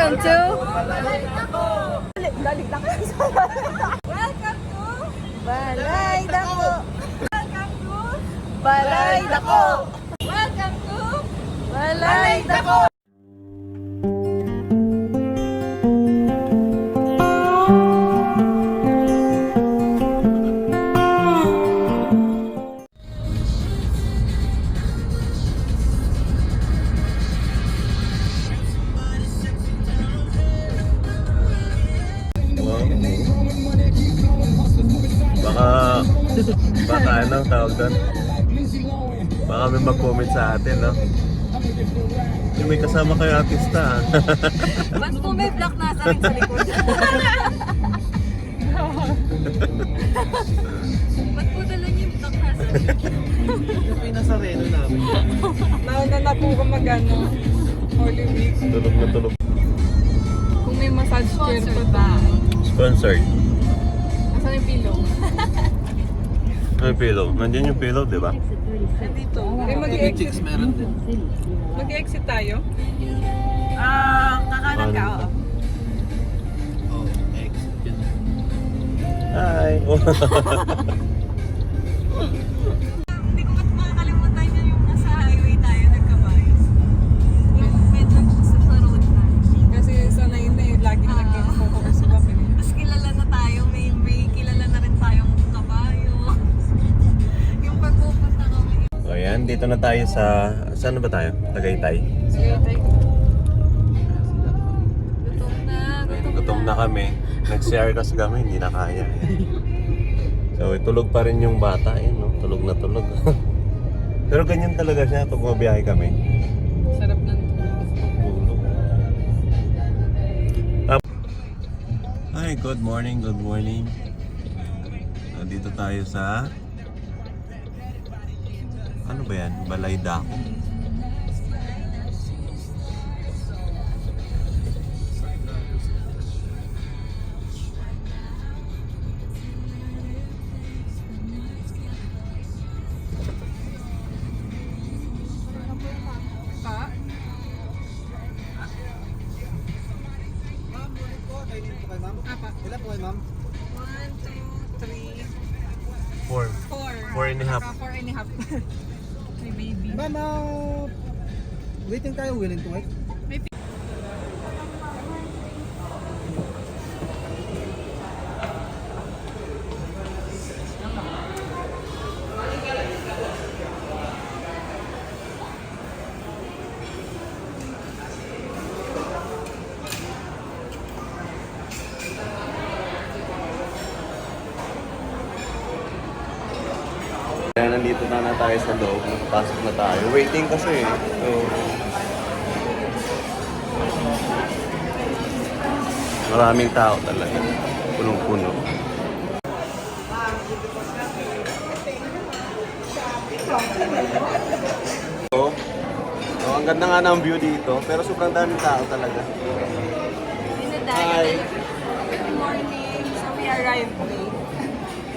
Welcome to... Balay Dako! Balay Dako! Welcome to Balay Dako! Baka ano tawag doon? Baka may mag-comment sa atin, no? Yung may kasama kayo artista, ha? Ba't po may black nasa rin sa likod? Ba't po dala niyo yung black nasa likod? Yung pinasareno namin. Nauna na po ko mag-ano. Holy Week. Tulog na tulog. Kung may massage chair pa ba? Sponsored. Asan yung pillow? Ano yung pillow? Nandiyan yung pillow, di ba? Dito. Mag-exit. meron din. Mag-exit tayo? Kakanan ka, oo. Oh, exit yun. Hi! Hindi ko makakalimutan yun yung nasa highway tayo, nagkabayos. Yung medyo sa road na. Kasi sanay na eh. Laging nag-focus ba kami. Tapos kilala na tayo, may kilala na rin tayong kabayo. Yung pagpupunta kami. So yan, dito na tayo sa... Saan na ba tayo? Tagaytay? Gutom na kami. Nag-share kasi kami, hindi na kaya. So tulog pa rin yung bata, eh, no? Tulog na tulog. Pero ganyan talaga siya pag mabiyahe kami. Sarap ng Tulog. Hi, good morning, good morning. Dito tayo sa... Ano ba yan? Balay Dako. pa. Apa? Ilan po kayo, ma'am? 1, 2, 3, 4. 4. 4 and a half. 4 and a half. May baby. Ma'am, waiting tayo, willing to wait? Kaya nandito na tayo sa loob, nakapasok na tayo. Waiting kasi eh. So, maraming tao talaga. Punong-puno. So, ang ganda nga ng view dito, pero sobrang daming tao talaga. Hi. Good morning. So we arrived late.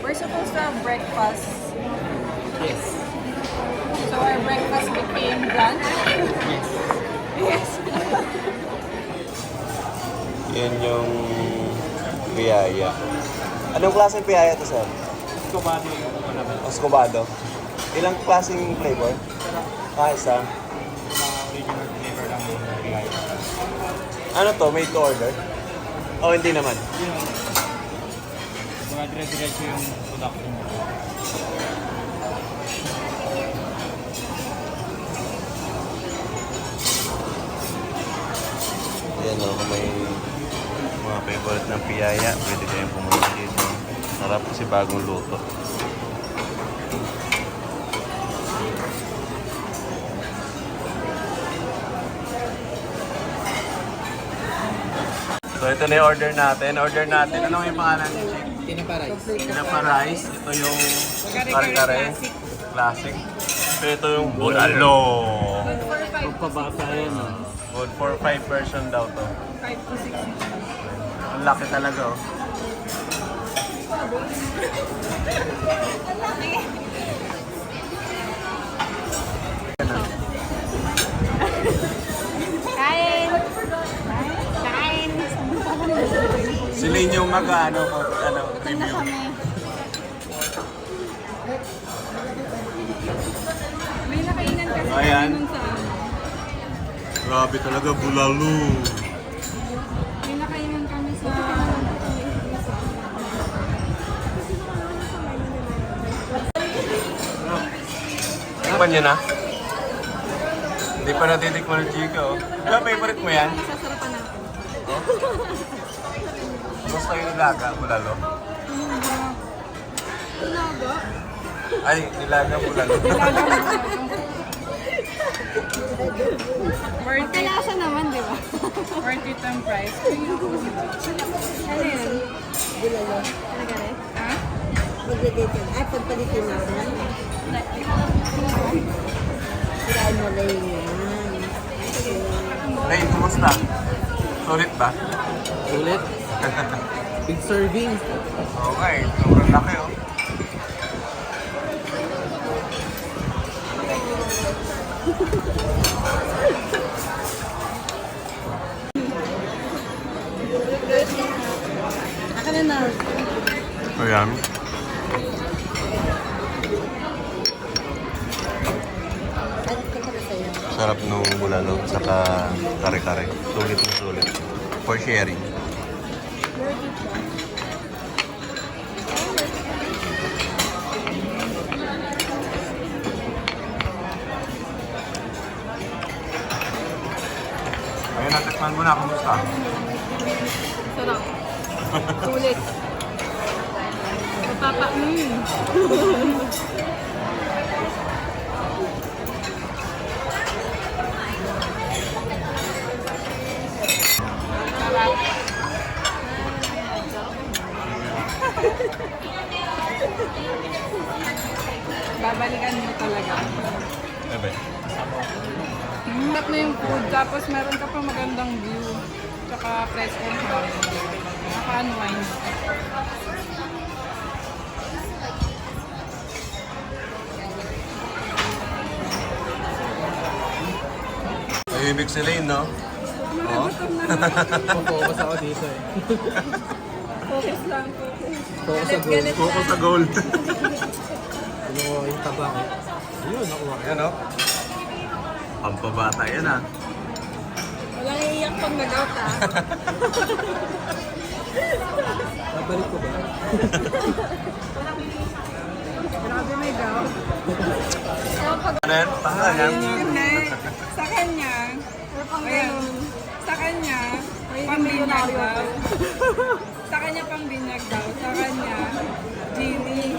We're supposed to have breakfast. Yes. So our breakfast became brunch. Yes. Yes. Yan yung piyaya. Anong klaseng piyaya to, sir? Escobado yung ano ba? Escobado. Ilang klaseng flavor? Isa. Mga original flavor lang yung bigay. Ano to? Made to order? Oh, hindi naman. Yun. Mga dire-diretso yung production mo. Ayan o, kung may mga favorite ng piyaya, pwede kayong pumunta dito. Sarap kasi bagong luto. So ito na yung order natin. Order natin. Ano yung pangalan niya, Chick? Tinapa rice. Tinapa rice. Ito yung kare-kare. Classic. So ito yung bulalo. Pagpabata yan. Good for 5 person daw to. 5 to 6. Ang laki talaga oh. Kain! Kain! Sila yung mag-ano. Gutom na kami. May nakainan kasi Ayan. nun sa ano. Grabe talaga, bulalo. May nakainan kami sa... Tikman niyo na? Hindi pa natitikman ng Chico. Diba favorite mo yan? Masasarapan natin. Gusto yung nilaga, bulalo? Tinago? Ay, nilaga, bulalo. Worth it. Kalasa naman, di ba? Worth it ang price. Ano yun? Bulalo. Talaga rin? Ha? Magdadate. Ay, pagpalitin na ako. Sirain mo na yun yan. Ray, kumusta? Sulit ba? Ulit. Big serving. Okay, sobrang laki oh. Ako na na. Ayan. Ano ka pala sa'yo? Sarap nung bulalo, saka kare-kare. Sulit na sulit. For sharing. Ayun, natikman mo na. Kumusta? Sarap. Sulit. Papa, babalikan mo talaga. Ebe. Sarap na yung food, tapos meron ka pa magandang view. Tsaka fresh and hot. Naka-unwind. Tahimik si Lane, no? Oo. Focus ako dito eh. Focus lang. Focus sa goal. Focus sa goal. Kinuha ko yung tabak eh. Ayun, nakuha ko. Yan, no? Pampabata yan, ah. Walang iiyak pag nag-out, ha? Babalik ko ba? Grabe may gout. So, pag Ano yan? Tanga yan. hindi, sa kanya, ayan, sa kanya, pambinyag daw. Sa kanya pambinyag daw. Sa kanya, Genie.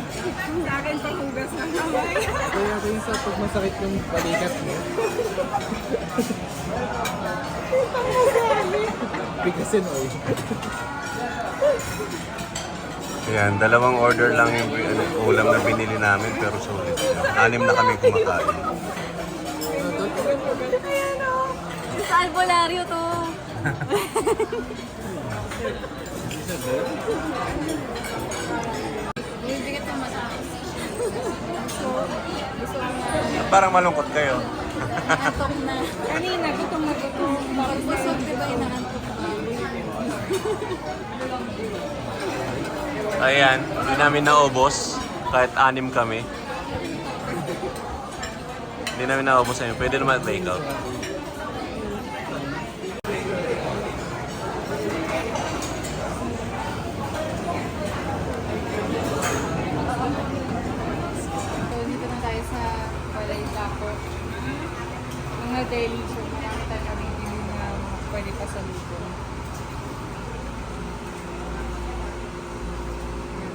Sa akin panghugas ng kamay. Kaya rin sa pag masakit yung balikat mo. Bigasin oil. Ayan, dalawang order lang yung ulam na binili namin pero sulit. 6 na kami kumakain. Ayan o. Sa albularyo to. Bibigit ang mataas. Parang malungkot kayo. Natok na. Kanina, gutom na gutom. Pag busog, di ba inaantok na? Ayan, hindi namin naubos. Kahit 6 kami. Hindi namin naubos ayun. Pwede naman take out. So, dito na tayo sa Balay Taco. Mga daily, so marami tayo nabibili na pwede pa sa luto.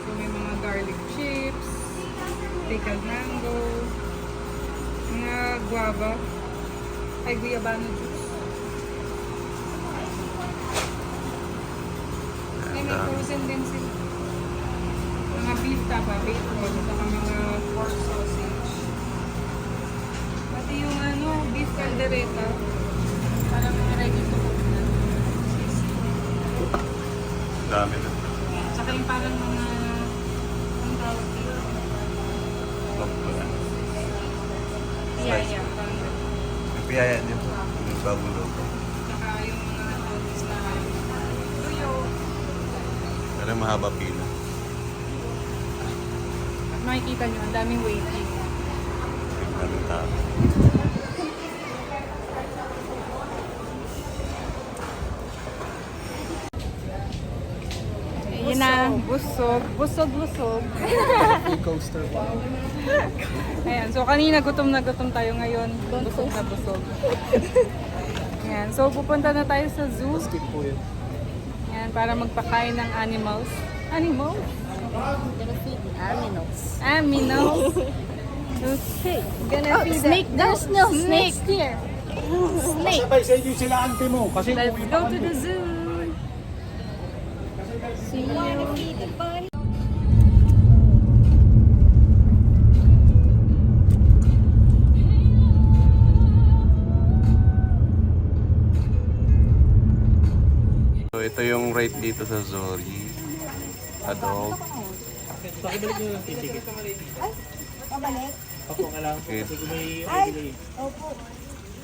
So, may mga garlic chips, pickled mango, mga guava, ay guyabano juice. May frozen din sila. Mga beef tapa, bacon, saka mga pork sausage. Pati yung ano, beef caldereta. Parang ready to cook na. Dami na. Saka yung parang mga, ang tawag dito? Piyaya. Parang ganun. May piyaya din po. May bagong logo. Saka yung mga noodles na tuyo. kaya mahaba pila. At makikita nyo, ang daming waiting. Daming tao. Ayan na, busog. Busog. Coaster wow. Ayan, so kanina gutom na gutom tayo ngayon. Busog na busog. Ayan, so pupunta na tayo sa zoo. Skip po yun. Ayan, para magpakain ng animals. Animals? Aminals. Okay. Gonna feed snake. There's no snake here. Sabay sa inyo sila ante mo. Kasi Let's go to the zoo. See you. So ito yung rate dito sa Zori. Adult. Pakibalik nyo yung ticket. Pabalik? Opo, kailangan po. Okay. Kasi kung may Ay! delay. Opo.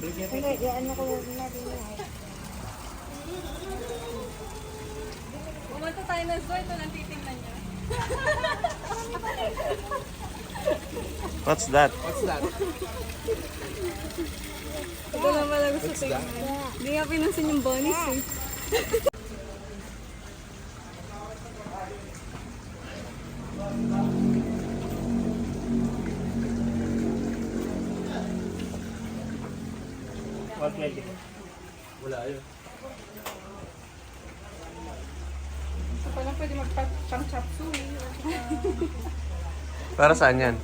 Balik niya Hindi, ano ko na din yan. Pumunta tayo na zoo. Ito lang titingnan niya. What's that? Ito lang pala gusto tingnan. Hindi nga pinansin yung bonus eh. Wala yun. So parang pwede magpang chop suey. Para saan yan?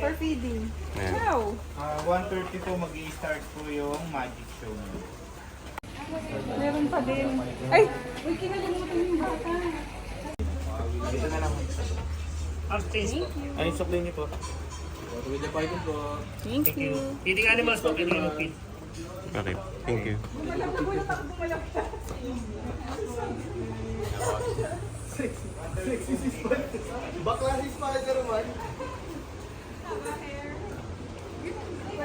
For feeding. Ayan. Wow! 1:30 po mag-i-start po yung magic show. Meron pa din. Ay! Uy, kinalimutan yung bata. Dito na lang. Ay, suklay niyo po. Thank you. Feeding animals po, feeding mag-feed. Okay, thank you. bakla si Spider-Man.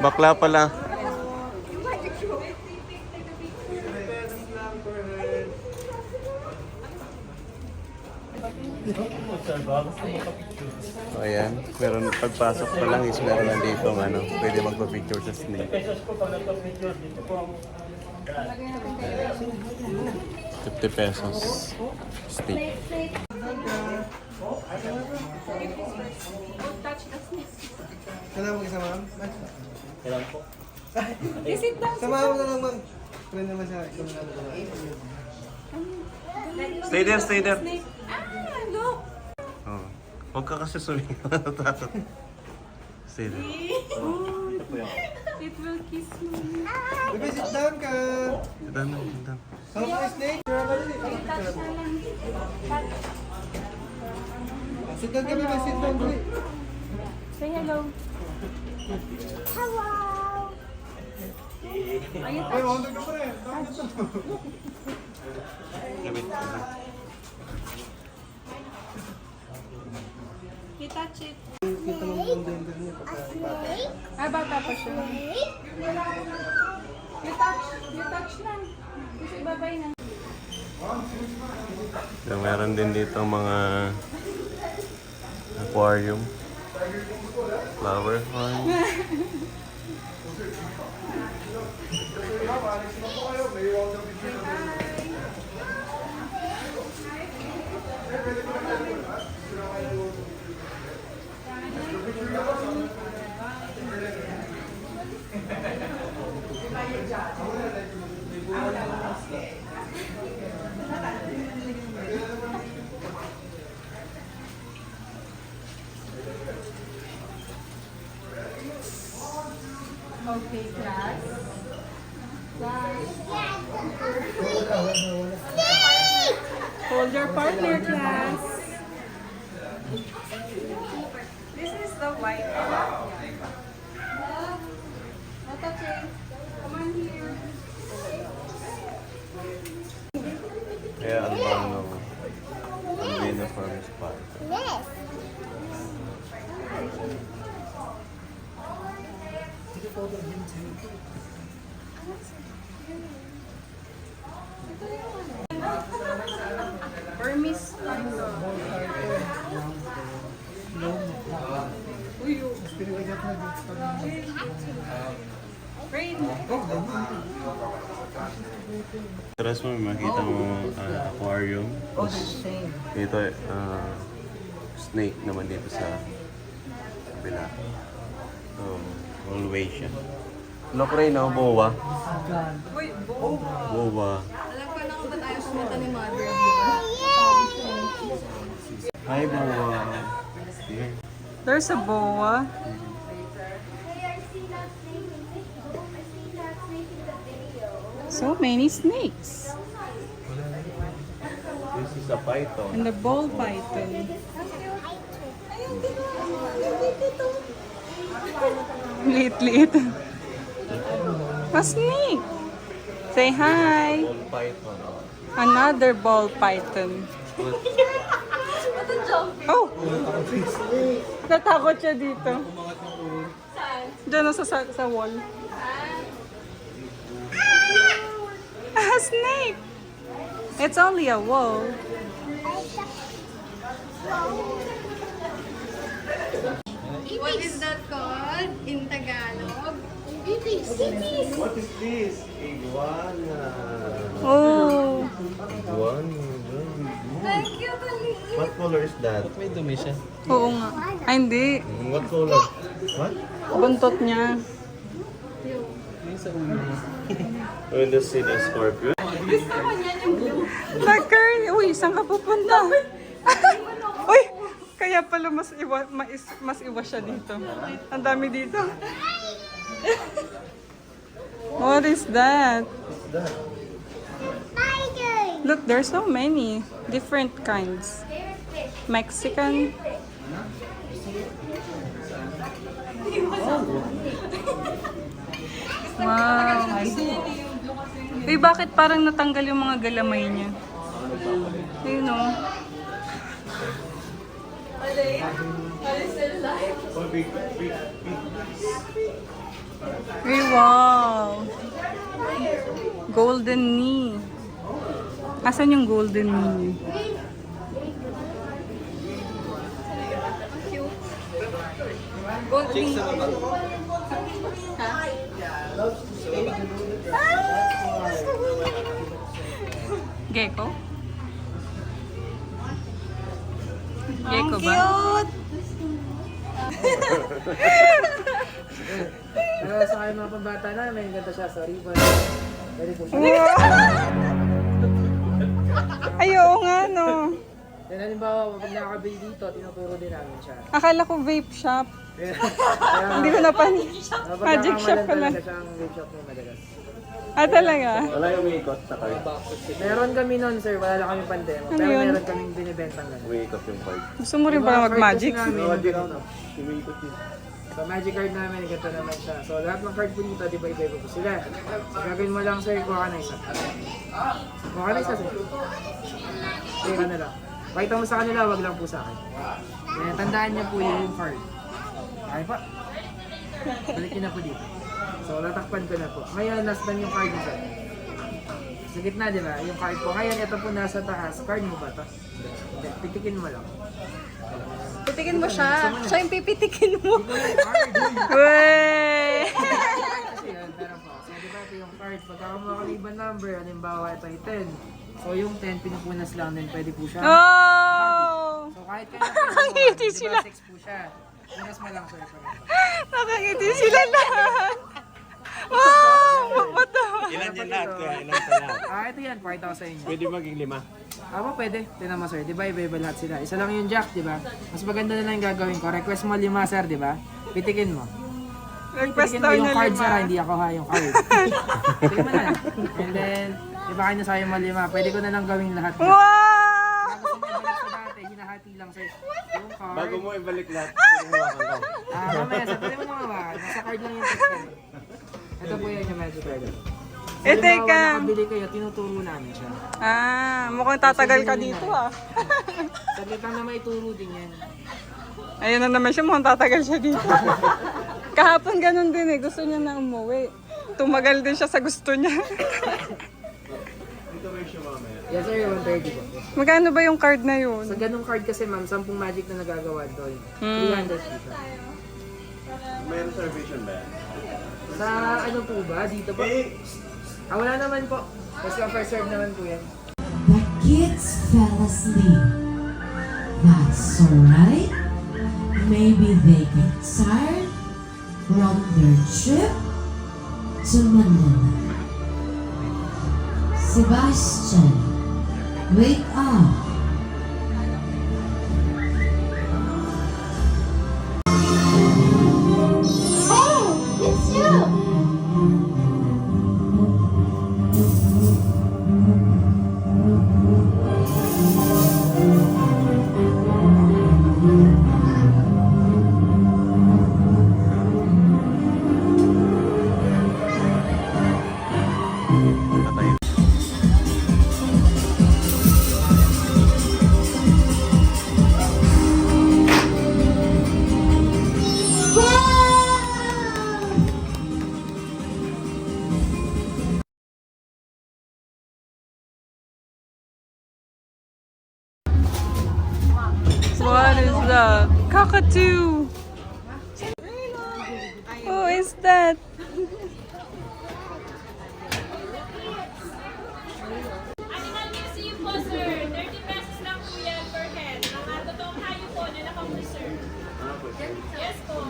Bakla pala. So ayan, meron pagpasok pa lang is meron nandito ano, pwede magpa-picture sa snake. Pesos po pag nagpa-picture dito po ang 50 pesos. Steak. Kailangan mo isa, ma'am? kailan po. Visit lang. Samahan mo na lang, ma'am. Friend naman siya. Ikaw na lang. Stay there, stay there. Ah, look! Oh. Huwag ka kasi sumingaw. Stay there. It will kiss me. Baby, sit down ka. Done, done. Help my snake. Sit down ka, baby. Sit down, baby. Say hello. Hello! Ay, mawag ka pa rin. Gabi. You touch it. Kita mo yung gender niya. Ah, bata pa siya. You touch na. Kasi babay na. So, meron din dito mga aquarium. Flower farm. Okay, class. Hold your partner, class. This is the white one. No touching. Come on here. Kaya ang bang Albino Farm Spot. Hermes Panda. Uy, oh. Rain. Terus mo makita mo aquarium. Dito snake naman dito sa kabila. So, always siya. Look rin no, boa. Uy, boba. Boa. Alam ko na kung ba't ayaw sumunta ni Mother. Hi, boa. Here. There's a boa. So many snakes. This is a python. And the ball python. Liit-liit. A snake. Say hi. Ball python. Another ball python. Oh! Natakot siya dito. Diyan na sa wall. A snake! It's only a wall. What is that called in Tagalog? What is this? Iguana. Oh! Iguana. Thank you, Tali. What color is that? May dumi siya. Oo nga. Ay, hindi. What color? What? Buntot niya. Yung sa ulo niya. When you see the scorpion. Tucker! Uy, saan ka pupunta? Uy! Kaya pala mas iwas siya dito. Ang dami dito. What is that? Look, there's so many different kinds. Mexican. Wow. Eh, bakit parang natanggal yung mga galamay niya? Ayun o. Ay, wow. Golden knee. Asan yung golden knee? Goldie. Gecko? Gecko ba? Cute! Pero sa kayo mga pambata na, may ganda siya sa ribbon. Pwede po siya. Ay, oo nga, no. Then halimbawa, pag nakakabili dito, tinuturo din namin siya. Akala ko vape shop. Kaya, Hindi ko na pan. kapag Magic shop nakakamalan pala. talaga siyang vape shop niya madalas. Ah, talaga? Wala yung umiikot sa card. Meron kami nun, sir. Wala lang kami pandemo. Ano Pero yun? meron kaming binibentang gano'n. Umiikot yung card. Gusto mo rin ba mag-magic? Magic out. Umiikot yun. Sa magic card namin, ganito naman siya. So lahat ng card po dito, di ba iba-iba po sila. So gagawin mo lang, sir, kuha ka na isa. Kuha ka na isa, sir. Kuha ka na lang. Pakita mo sa kanila, wag lang po sa akin. Then, tandaan niyo po yung card. Okay pa. Balik niyo na po dito. So, tatakpan ko na po. Ngayon, last time yung card niyo, sir. Sa gitna, di ba? Yung card po. Ngayon, ito po nasa taas. Card mo ba ito? Hindi. Pitikin mo lang. Pitikin mo siya. Siya yung pipitikin mo. Wey! Kasi yan, meron po. So, di ba ito yung card? Pagka kumakaliban number, halimbawa ito ay 10. So, yung 10, pinupunas lang din. Pwede po siya. Oh! So, kahit kaya po, Nakangiti di sila. ba 6 po siya. Punas mo lang, sir. Nakangiti sila lahat. Wow! What the? Ilan yan lahat kuya? Ilan sa lahat? Ito yan. Pakita ko sa inyo. Pwede maging 5. Pwede. Tinan mo, sir. Di ba, iba-iba lahat sila. Isa lang yung jack, di ba? Mas maganda na lang yung gagawin ko. Request mo 5, sir, di ba? Pitikin mo. Request Pitikin daw mo yung na card, sir. 5. Hindi ako ha, yung card. Pitikin mo na. And then, iba kayo na sa'yo mo 5. Pwede ko na lang gawin lahat. Wow! Tapos may balik sa dati, hinahati lang, sir. Yung card. Bago mo ibalik lahat, sinuwakan ka. Mamaya, sir, pwede mo na mawakan. Nasa card lang yung text card. Ito po yan yung magic card. So, Eh, halimbawa, teka. nakabili kayo, tinuturo namin siya. Mukhang tatagal ka dito ah. Saglit lang na maituro din yan. Ayun na naman siya, mukhang tatagal siya dito. Kahapon ganun din eh, gusto niya na umuwi. Tumagal din siya sa gusto niya. Dito may siya mamaya. Yes sir, 130 po. Magkano ba yung card na yun? Sa ganung card kasi ma'am, 10 magic na nagagawa doon. 300 po siya. May reservation ba yan? Sa ano po ba? Dito po? Wala naman po. First come first serve naman po yan. The kids fell asleep. That's alright. Maybe they get tired from their trip to Manila. Sebastian, wake up. Hey, it's you. Patay. What is that? Cockatoo! Who is that? Animal Museum po, sir. 30 pesos lang po yan per head. Mga totoong hayop po na nakapreserve. Yes po.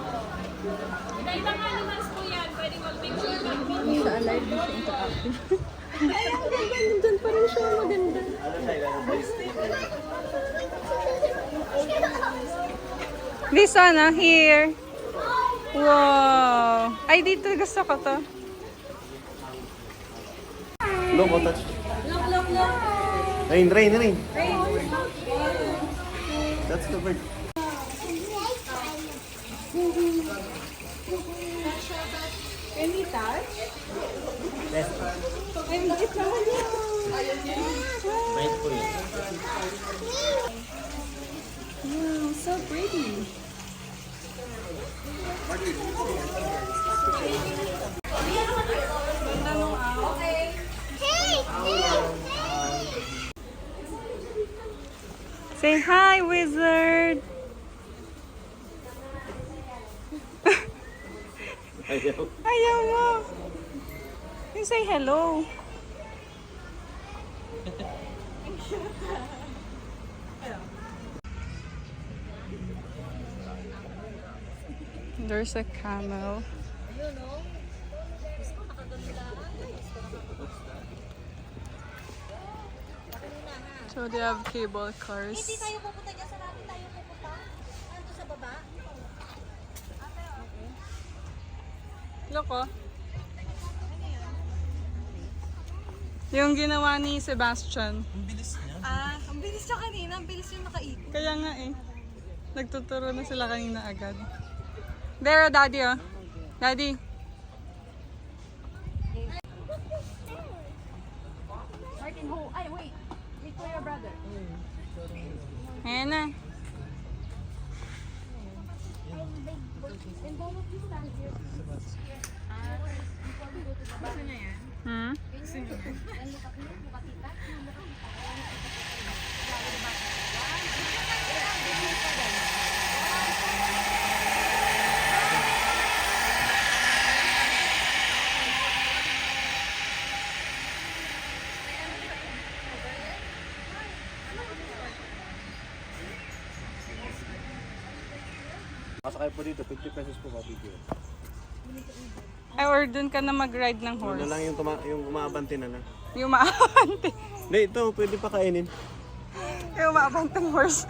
Iba-ibang animals po yan. Pwedeng mag-picture, mag-video. Sa alive din siya interactive. Ay, ang ganda. Nandun pa rin siya. Maganda. This one, here. Wow! Ay, dito gusto ko to. Look, oh, touch. Look. Rain. That's the bird. Can we touch? Yes. Ay, bakit naman yun? Bait po yun. Wow, so pretty. Say hi, wizard. Ayaw. Ayaw mo. You say hello. There's a camel. So they have cable cars. Hindi tayo pupunta dyan. Saan natin tayo pupunta? Nandun sa baba? Look oh. Yung ginawa ni Sebastian. Ang bilis siya kanina. Ang bilis yung nakaikot. Kaya nga eh. Nagtuturo na sila kanina agad. There, daddy oh. Daddy. Martin, ho. Ay, wait. Wait for your brother. Ayan na. And both of you stand here. Gusto niya yan? Hmm? Gusto niya yan? Pasakay po dito, 50 pesos po video. Ay, or dun ka na mag-ride ng Ano horse. lang yung umaabante na na. Yung maabante. Hindi, ito, pwede pa kainin. Yung maabanteng horse.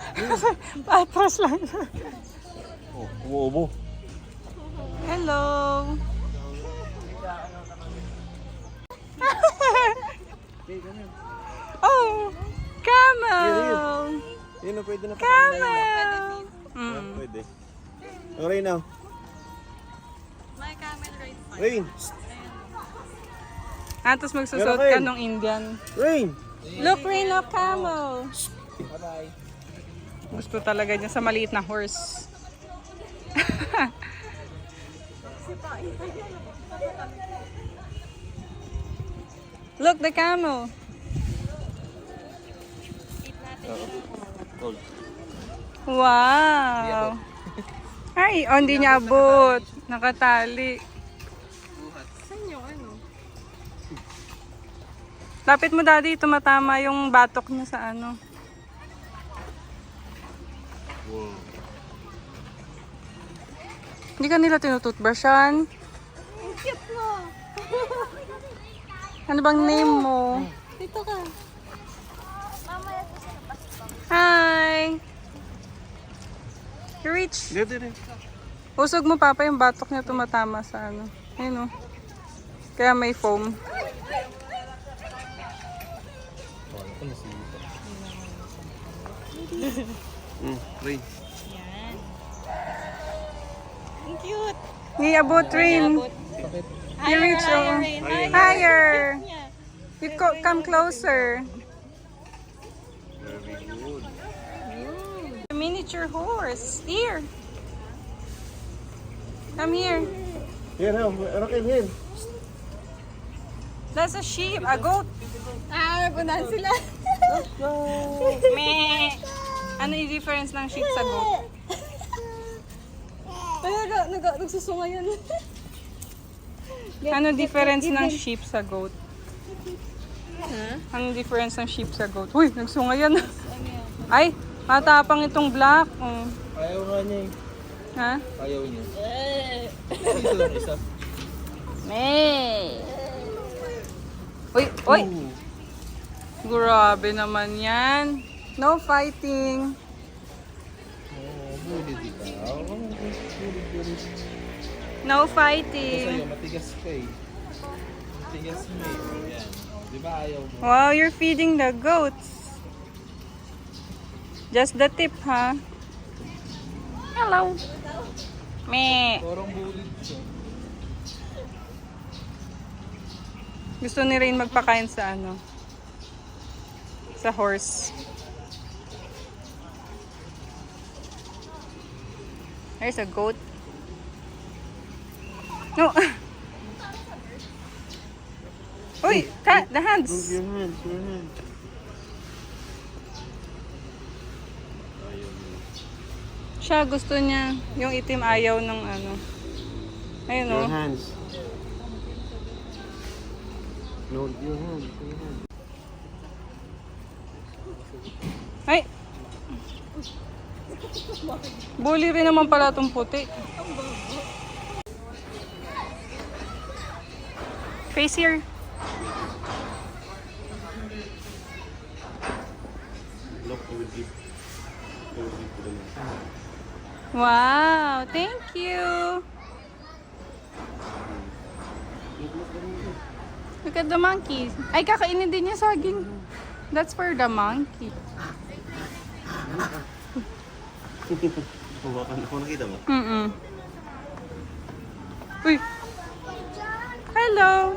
Patras lang. Oh, umuubo. Hello. Oh, camel. Yun na, pwede na pa Camel. Mm. Pwede. Oh, Rain now. My camel ride. Rain! Tapos magsusot ka nung Indian. Rain! Look, Rain of Camel. Gusto talaga niya sa maliit na horse. Look, the camel. Cold. Wow! Ay, oh, hindi niya abot. Nakatali. Saan yung ano? Lapit mo, daddy. Tumatama yung batok niya sa ano. Wow. Hindi ka nila tinutoothbrushan? Ang cute mo. Ano bang name mo? Dito ka. Hi! You reach. Dito rin. Usog mo, papa, yung batok niya tumatama sa ano. Ayun, oh. Kaya may foam. Rain. Ang cute. Hindi abot, Rain. You reach, oh. Higher. You come closer. Very good. A miniature horse. Here. Come here. Here, here. That's a sheep, a goat. Ah, nagunahan sila. Meh. Ano yung difference ng sheep sa goat? Ay, nagsusunga yan. Ano difference ng sheep sa goat? Ano difference ng sheep sa goat? Uy, nagsunga yan. Ay, matapang itong black. Oh. Ayaw nga niya eh. Ha? Ayaw niya. Dito lang isa. Meh. Uy, uy. Grabe naman yan. No fighting. Bulit ikaw. Bulit. No Sa'yo, fighting. matigas ka eh. Matigas mo eh. Yan. Di ba ayaw mo? Wow, you're feeding the goats. Just the tip, ha? Hello. Meh. Parang bulit siya. Gusto ni Rain magpakain sa ano? Sa horse. There's a goat. No. Uy, the hands. Your hands, your hands. Siya gusto niya. Yung itim ayaw ng ano. Ayun, Your oh. hands. No, your hands, your hands. Ay! Bully rin naman pala itong puti. Face here. Look, I will give. Wow! Thank you! Look at the monkey. Ay, kakainin din niya saging. That's for the monkey. Huwakan ako, nakita mo? Uy! Hello!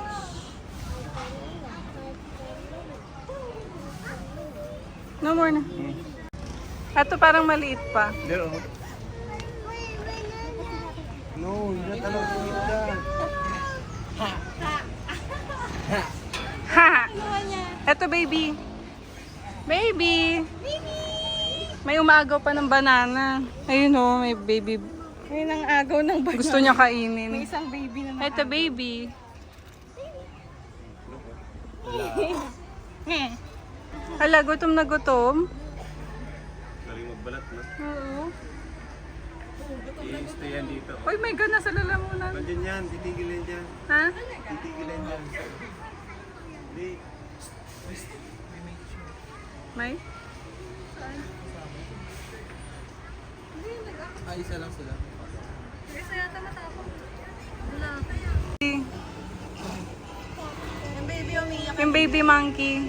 No more na. Ito parang maliit pa. There, oh. No, you're not allowed to eat that. Ha! Ito baby. Baby! May umagaw pa ng banana. Ayun oh, may baby. Ayun ang agaw ng banana. Gusto niya May kainin. isang baby na Ito baby. Hala, gutom na gutom. Galing magbalat, no? Oo. I-stay yan dito. Uy, may gana sa lalamunan. Nandiyan yan, titigilin dyan. Ha? Titigilin dyan. Hindi. May? Ay, isa lang sila. Yung baby umiiyak. Yung baby monkey.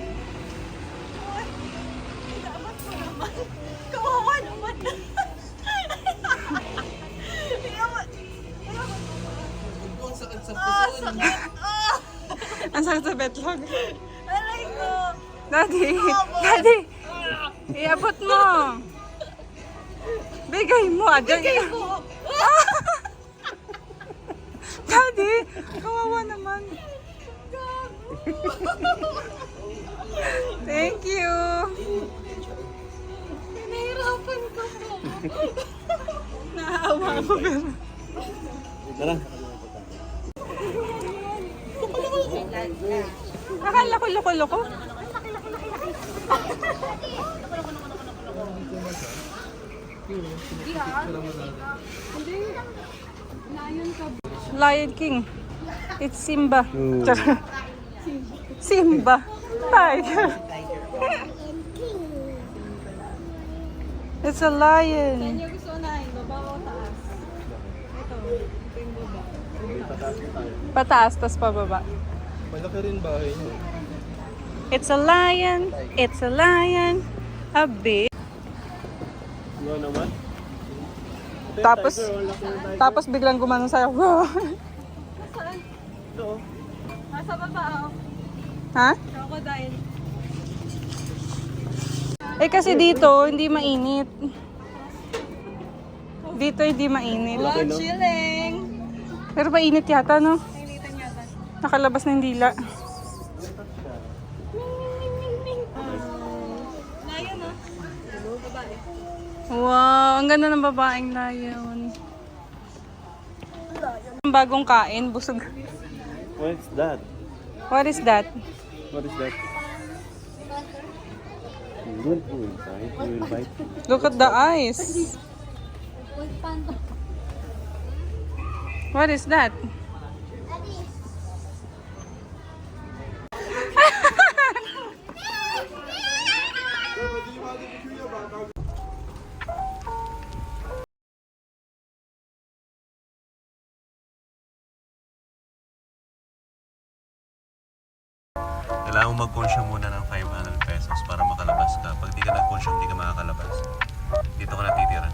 Kawawa naman. Ang sakit sa puso. Ang sakit sa betlog. Aray ko. Daddy! Daddy! Iabot mo! Bigay mo! Bigay ko. Daddy! Kawawa naman. Thank you! Naawa ako pero. Tara. Akala ko loko-loko. Lion King. It's Simba. Simba. Tiger. It's a lion. Yung gusto unahin, baba o taas? Ito yung baba. Pataas, tas pababa. Malaki rin bahay niyo. It's a lion. It's a lion. A big. Ano naman? Tapos biglang gumanon sa'yo. Saan? Nasa baba oh. Ha? Crocodile. Eh kasi dito, hindi mainit. Dito hindi mainit. Oh, chilling! Pero mainit yata, no? Nainitan yata. Nakalabas ng dila. Lion ah. Babae. Wow, ang ganda ng babaeng lion. Ang bagong kain, busog. What's that? What is that? What is that? Don't go inside. You will bite. Look at the eyes. What is that? Kailangan mo mag-consume muna ng 500 pesos para makalabas ka. Pag di ka nag-consume, di ka makakalabas. Dito ka natitira.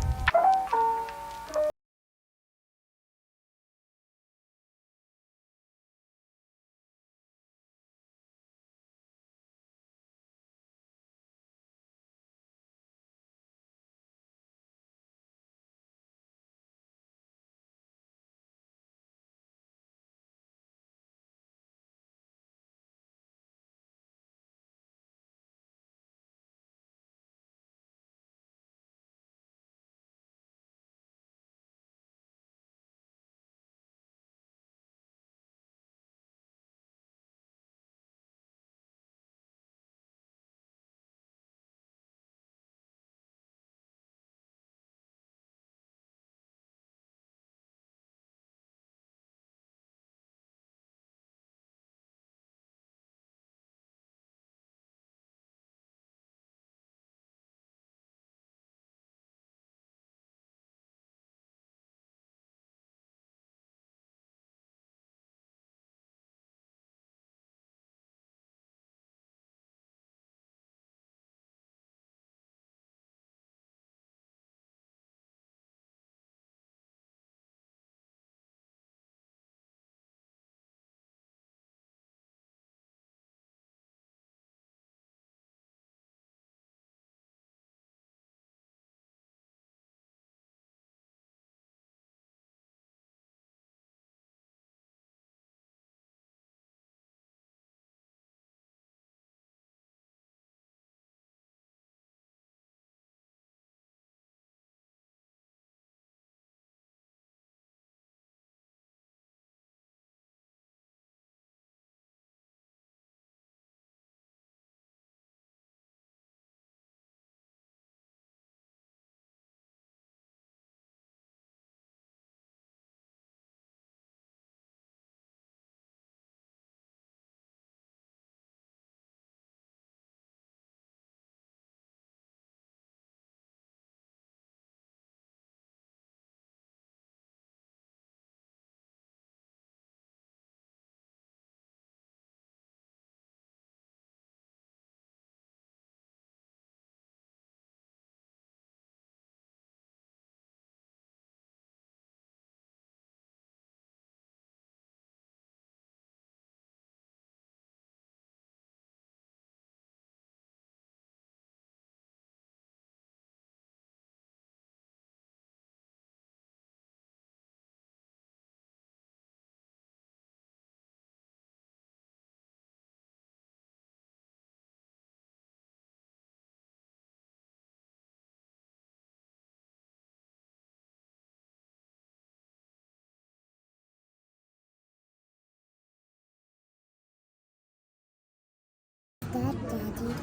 that, Daddy?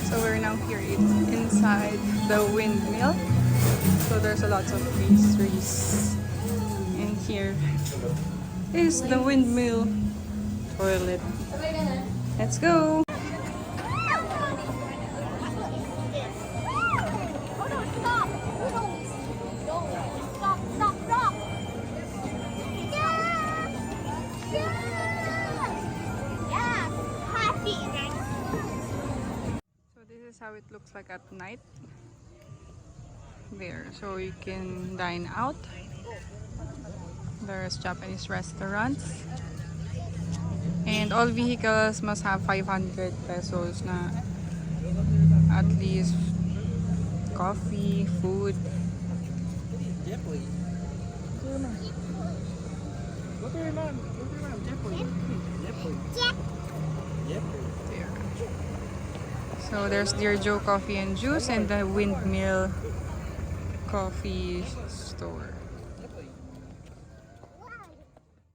So we're now here inside the windmill. So there's a lot of pastries. And here is the windmill toilet. Let's go! So this is how it looks like at night. There, so you can dine out. There's Japanese restaurants. And all vehicles must have 500 pesos na at least coffee, food. There. So there's Dear Joe Coffee and Juice and the Windmill Coffee Store.